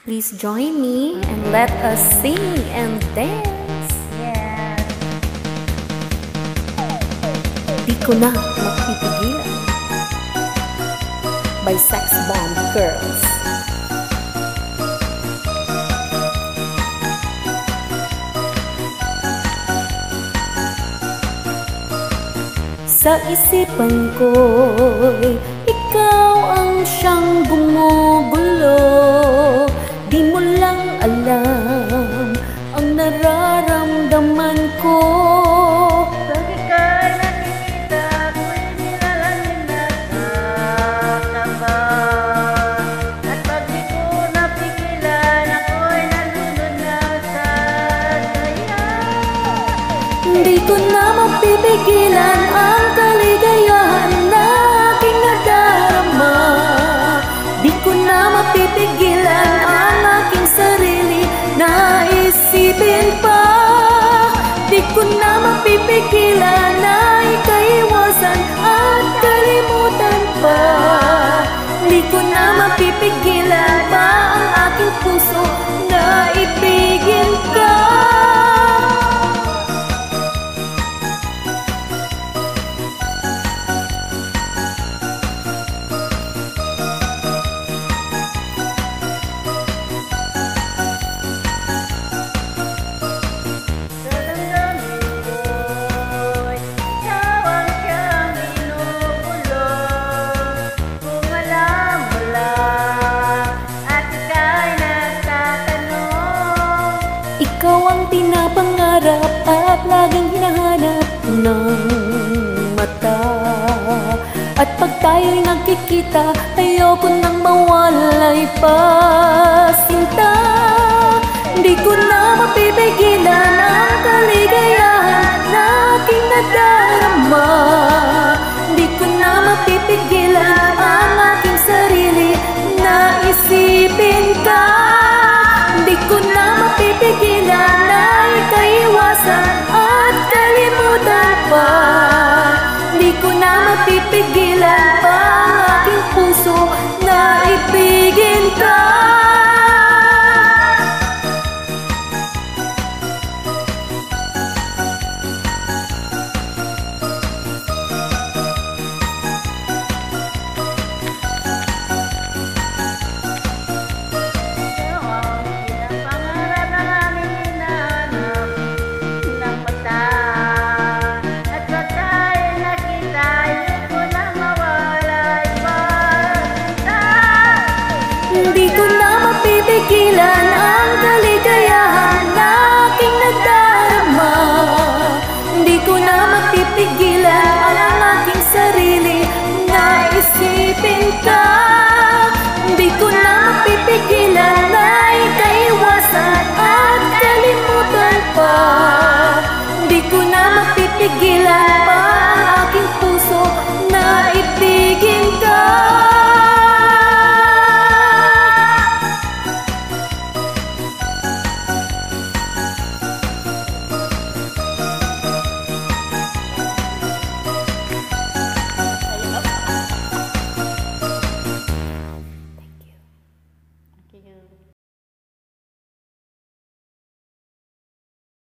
Please join me and let us sing and dance. Yes. Di ko na magpipigilan by Sex Bomb Girls. Sa isipan ko'y ikaw ang siyang gumugulo. Di mo lang alam ang nararamdaman ko. Pag ika'y nakikita ko'y nilalangin na kakaba. At pag di ko napigilan ako'y nalunod na sa saya. Di ko na mapipigilan ang kaligayahan na aking nadarama. Di ko na mapipigilan ang aking sarili na isipin pa. Di ko na mapipigilan na ikaiwasan at kalimutan pa. Di ko na mapipigilan pa ang aking puso na ibigin ka. Ikaw ang pinapangarap at laging hinahanap ng mata. At pag tayo'y nagkikita, ayoko nang mawalay pa, sinta. Di ko na mapipigilan ang kaligayahan na aking nadarama. Di ko na mapipigilan ang aking sarili na isipin ka. Di ko na mapipigilan na ikaiwasan at kalimutan pa. Di ko na mapipigilan pa ang aking puso na ibigin ka. Di ko na mapipigilan ang kaligayahan na aking nadarama. Di ko na mapipigilan ang aking sarili na isipin ka. Di ko na mapipigilan na ikaiwasan at kalimutan pa. Di ko na mapipigilan